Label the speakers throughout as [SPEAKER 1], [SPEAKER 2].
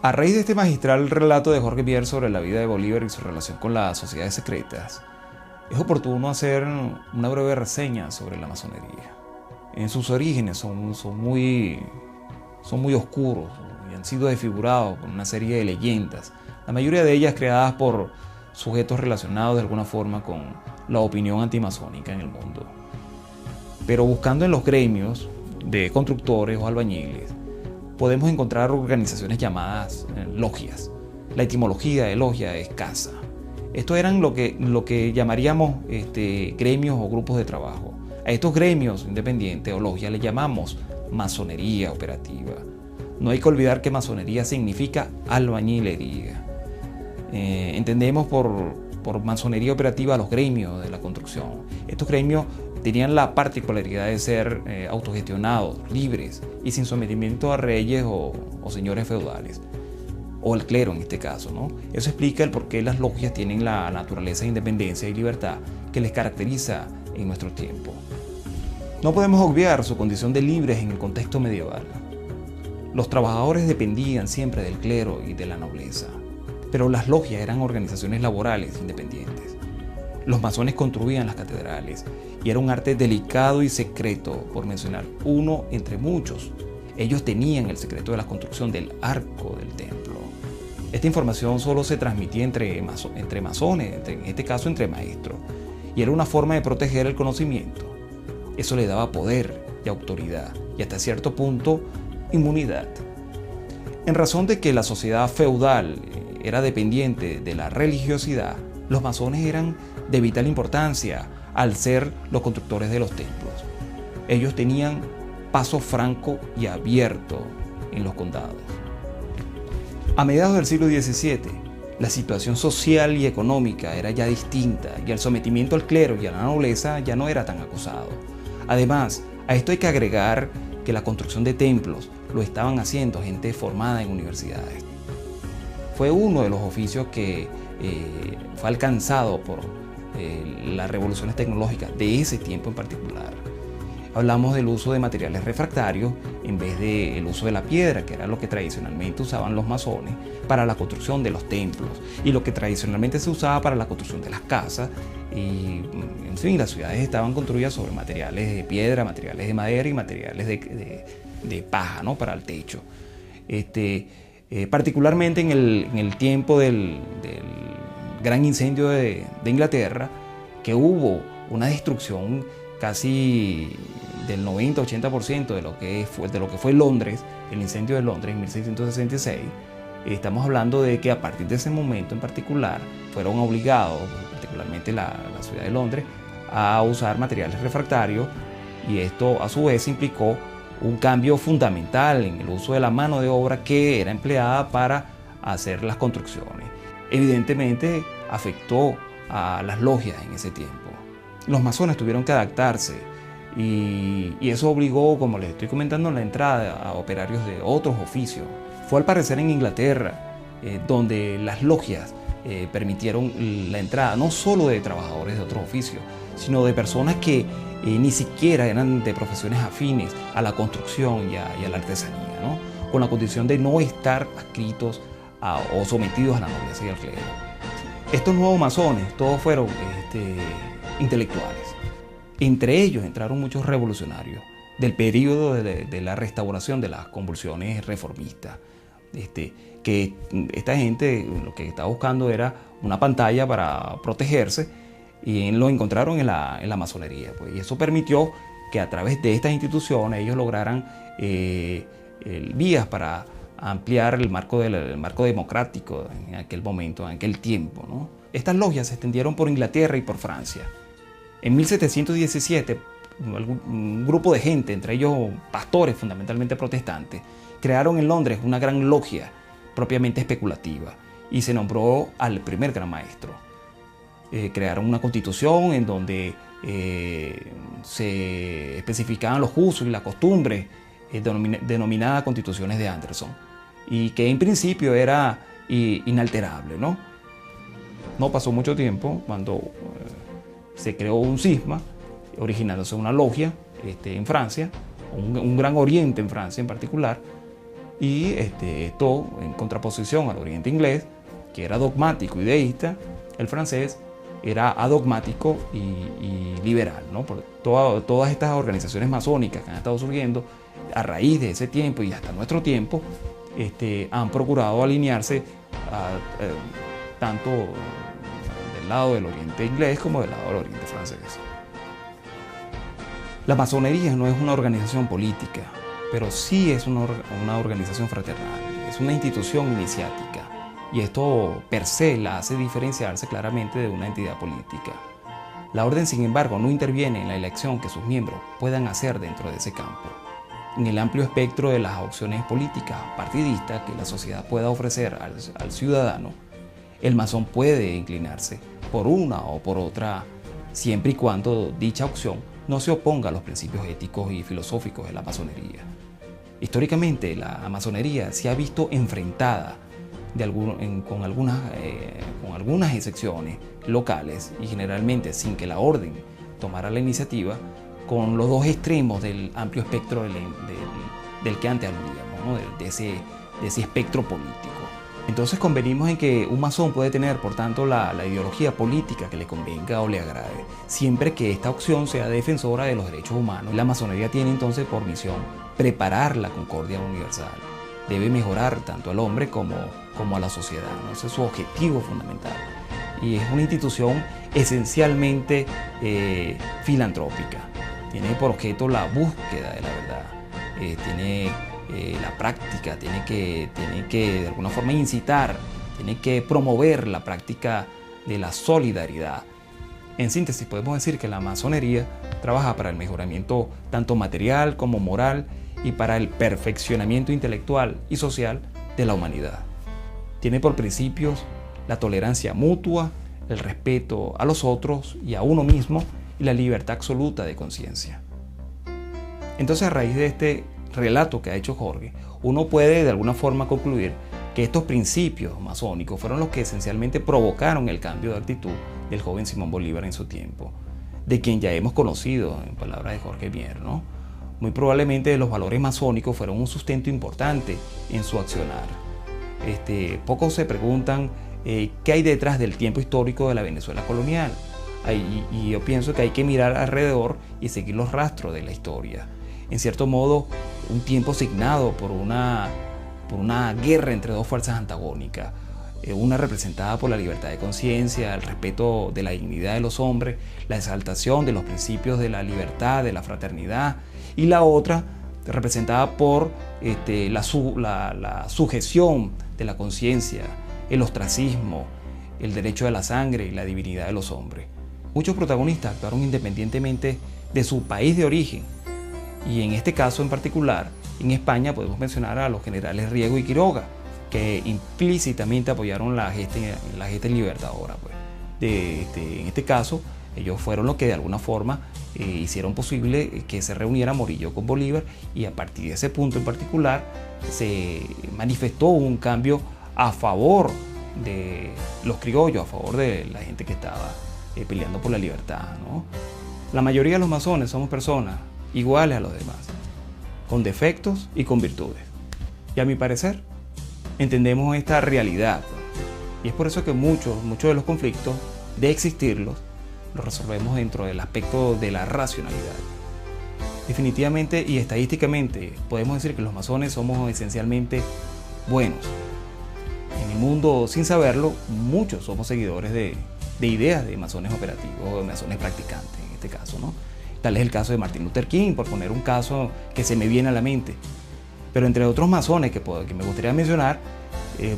[SPEAKER 1] A raíz de este magistral relato de Jorge Mier sobre la vida de Bolívar y su relación con las sociedades secretas, es oportuno hacer una breve reseña sobre la masonería. En sus orígenes son muy oscuros y han sido desfigurados con una serie de leyendas, la mayoría de ellas creadas por sujetos relacionados de alguna forma con la opinión antimasónica en el mundo. Pero buscando en los gremios de constructores o albañiles, podemos encontrar organizaciones llamadas logias. La etimología de logia es casa. Estos eran lo que llamaríamos gremios o grupos de trabajo. A estos gremios independientes o logias le llamamos masonería operativa. No hay que olvidar que masonería significa albañilería. Entendemos por masonería operativa los gremios de la construcción. Estos gremios tenían la particularidad de ser autogestionados, libres y sin sometimiento a reyes o señores feudales, o el clero en este caso, ¿no? Eso explica el por qué las logias tienen la naturaleza de independencia y libertad que les caracteriza en nuestro tiempo. No podemos obviar su condición de libres en el contexto medieval. Los trabajadores dependían siempre del clero y de la nobleza, pero las logias eran organizaciones laborales independientes. Los masones construían las catedrales y era un arte delicado y secreto, por mencionar uno entre muchos. Ellos tenían el secreto de la construcción del arco del templo. Esta información solo se transmitía entre masones, en este caso entre maestros, y era una forma de proteger el conocimiento. Eso le daba poder y autoridad y hasta cierto punto inmunidad. En razón de que la sociedad feudal era dependiente de la religiosidad, los masones eran de vital importancia al ser los constructores de los templos. Ellos tenían paso franco y abierto en los condados. A mediados del siglo XVII, la situación social y económica era ya distinta y el sometimiento al clero y a la nobleza ya no era tan acusado. Además, a esto hay que agregar que la construcción de templos lo estaban haciendo gente formada en universidades. Fue uno de los oficios que fue alcanzado por las revoluciones tecnológicas de ese tiempo en particular. Hablamos del uso de materiales refractarios en vez del uso de la piedra, que era lo que tradicionalmente usaban los masones para la construcción de los templos y lo que tradicionalmente se usaba para la construcción de las casas. Y, en fin, las ciudades estaban construidas sobre materiales de piedra, materiales de madera y materiales de paja, ¿no?, para el techo. Particularmente en el tiempo del gran incendio de Inglaterra, que hubo una destrucción casi del 90-80% de lo que fue Londres, el incendio de Londres en 1666. Estamos hablando de que a partir de ese momento en particular fueron obligados, particularmente la ciudad de Londres, a usar materiales refractarios, y esto a su vez implicó un cambio fundamental en el uso de la mano de obra que era empleada para hacer las construcciones. Evidentemente afectó a las logias en ese tiempo. Los masones tuvieron que adaptarse y eso obligó, como les estoy comentando, la entrada a operarios de otros oficios. Fue al parecer en Inglaterra donde las logias permitieron la entrada no solo de trabajadores de otros oficios, sino de personas que ni siquiera eran de profesiones afines a la construcción y a la artesanía, ¿no?, con la condición de no estar adscritos o sometidos a la nobleza y al clero. Estos nuevos masones todos fueron intelectuales. Entre ellos entraron muchos revolucionarios del periodo de la restauración de las convulsiones reformistas. Que esta gente lo que estaba buscando era una pantalla para protegerse, y lo encontraron en la masonería, pues, y eso permitió que a través de estas instituciones ellos lograran vías para ampliar el marco democrático en aquel momento, en aquel tiempo, ¿no? Estas logias se extendieron por Inglaterra y por Francia. En 1717, un grupo de gente, entre ellos pastores fundamentalmente protestantes, crearon en Londres una gran logia propiamente especulativa y se nombró al primer gran maestro. Crearon una constitución en donde se especificaban los usos y las costumbres, denominada Constituciones de Anderson, y que en principio era inalterable, ¿no? No pasó mucho tiempo cuando se creó un cisma, originándose una logia en Francia, un gran oriente en Francia en particular, y esto en contraposición al oriente inglés, que era dogmático y deísta. El francés era adogmático y liberal, ¿no? Por todas estas organizaciones masónicas que han estado surgiendo a raíz de ese tiempo y hasta nuestro tiempo, han procurado alinearse tanto del lado del oriente inglés como del lado del oriente francés. La masonería no es una organización política, pero sí es una organización fraternal, es una institución iniciática, y esto per se la hace diferenciarse claramente de una entidad política. La orden, sin embargo, no interviene en la elección que sus miembros puedan hacer dentro de ese campo. En el amplio espectro de las opciones políticas partidistas que la sociedad pueda ofrecer al ciudadano, el masón puede inclinarse por una o por otra, siempre y cuando dicha opción no se oponga a los principios éticos y filosóficos de la masonería. Históricamente, la masonería se ha visto enfrentada con algunas excepciones locales y generalmente sin que la orden tomara la iniciativa, con los dos extremos del amplio espectro del que antes aludíamos, ¿no? de ese espectro político. Entonces convenimos en que un masón puede tener, por tanto, la ideología política que le convenga o le agrade, siempre que esta opción sea defensora de los derechos humanos. La masonería tiene entonces por misión preparar la concordia universal. Debe mejorar tanto al hombre como a la sociedad, ¿no? Ese es su objetivo fundamental. Y es una institución esencialmente filantrópica. Tiene por objeto la búsqueda de la verdad. Tiene la práctica, tiene que de alguna forma incitar, tiene que promover la práctica de la solidaridad. En síntesis, podemos decir que la masonería trabaja para el mejoramiento tanto material como moral y para el perfeccionamiento intelectual y social de la humanidad. Tiene por principios la tolerancia mutua, el respeto a los otros y a uno mismo y la libertad absoluta de conciencia. Entonces, a raíz de este relato que ha hecho Jorge, uno puede de alguna forma concluir que estos principios masónicos fueron los que esencialmente provocaron el cambio de actitud del joven Simón Bolívar en su tiempo, de quien ya hemos conocido, en palabras de Jorge Mier, ¿no? Muy probablemente los valores masónicos fueron un sustento importante en su accionar. Pocos se preguntan qué hay detrás del tiempo histórico de la Venezuela colonial. Y yo pienso que hay que mirar alrededor y seguir los rastros de la historia. En cierto modo, un tiempo signado por una guerra entre dos fuerzas antagónicas, una representada por la libertad de conciencia, el respeto de la dignidad de los hombres, la exaltación de los principios de la libertad, de la fraternidad, y la otra representada por la sujeción de la conciencia, el ostracismo, el derecho de la sangre y la divinidad de los hombres. Muchos protagonistas actuaron independientemente de su país de origen, y en este caso en particular, en España podemos mencionar a los generales Riego y Quiroga, que implícitamente apoyaron la gesta libertadora. Pues. En este caso, ellos fueron los que de alguna forma hicieron posible que se reuniera Morillo con Bolívar, y a partir de ese punto en particular se manifestó un cambio a favor de los criollos, a favor de la gente que estaba peleando por la libertad, ¿no? La mayoría de los masones somos personas iguales a los demás, con defectos y con virtudes. Y a mi parecer, entendemos esta realidad. Y es por eso que muchos de los conflictos, de existirlos, los resolvemos dentro del aspecto de la racionalidad. Definitivamente y estadísticamente podemos decir que los masones somos esencialmente buenos. En el mundo, sin saberlo, muchos somos seguidores de ideas de masones operativos o de masones practicantes, en este caso, ¿no? Tal es el caso de Martin Luther King, por poner un caso que se me viene a la mente. Pero entre otros masones que me gustaría mencionar,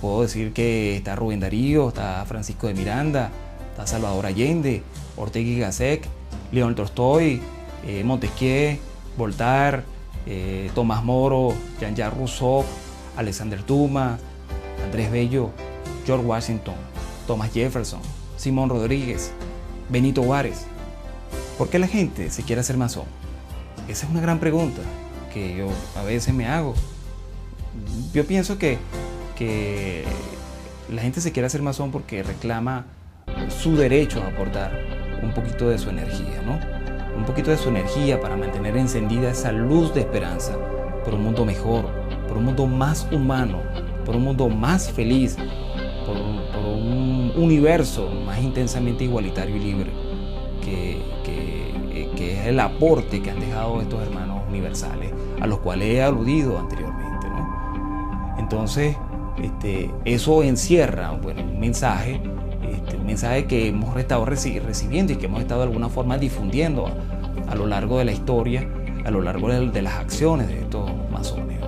[SPEAKER 1] puedo decir que está Rubén Darío, está Francisco de Miranda, está Salvador Allende, Ortega y Gasset, León Tolstoy, Montesquieu, Voltaire, Tomás Moro, Jean-Jacques Rousseau, Alexander Dumas, Andrés Bello, George Washington, Thomas Jefferson, Simón Rodríguez, Benito Juárez. ¿Por qué la gente se quiere hacer masón? Esa es una gran pregunta que yo a veces me hago. Yo pienso que la gente se quiere hacer masón porque reclama su derecho a aportar un poquito de su energía, ¿no? Un poquito de su energía para mantener encendida esa luz de esperanza por un mundo mejor, por un mundo más humano, por un mundo más feliz, por un universo más intensamente igualitario y libre, que es el aporte que han dejado estos hermanos universales, a los cuales he aludido anteriormente, ¿no? Entonces, eso encierra, bueno, un mensaje que hemos estado recibiendo y que hemos estado de alguna forma difundiendo a lo largo de la historia, a lo largo de las acciones de estos masones, ¿no?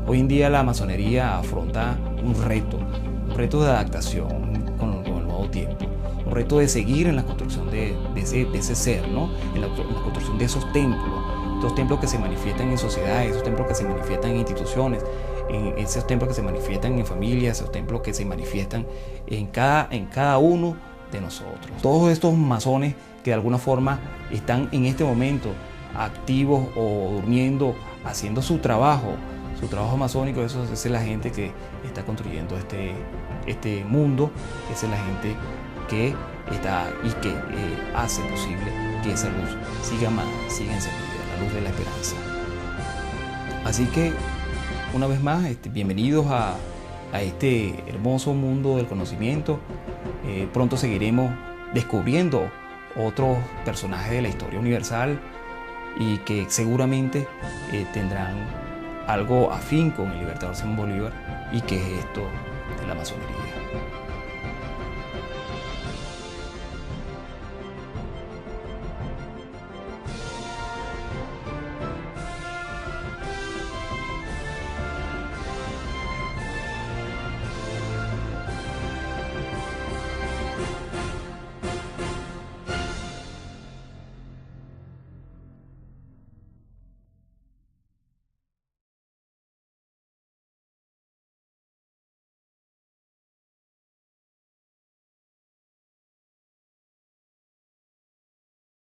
[SPEAKER 1] Hoy en día la masonería afronta un reto de adaptación con el nuevo tiempo, un reto de seguir en la construcción de ese ser, ¿no? En la construcción de esos templos que se manifiestan en sociedades, esos templos que se manifiestan en instituciones, en esos templos que se manifiestan en familias, esos templos que se manifiestan en cada uno de nosotros. Todos estos masones que de alguna forma están en este momento activos o durmiendo, haciendo su trabajo masónico, eso es la gente que está construyendo este mundo, esa es la gente que está y que hace posible que esa luz siga encendida, la luz de la esperanza. Así que, una vez más, bienvenidos a este hermoso mundo del conocimiento. Pronto seguiremos descubriendo otros personajes de la historia universal y que seguramente tendrán algo afín con el libertador Simón Bolívar, y que es esto de la masonería.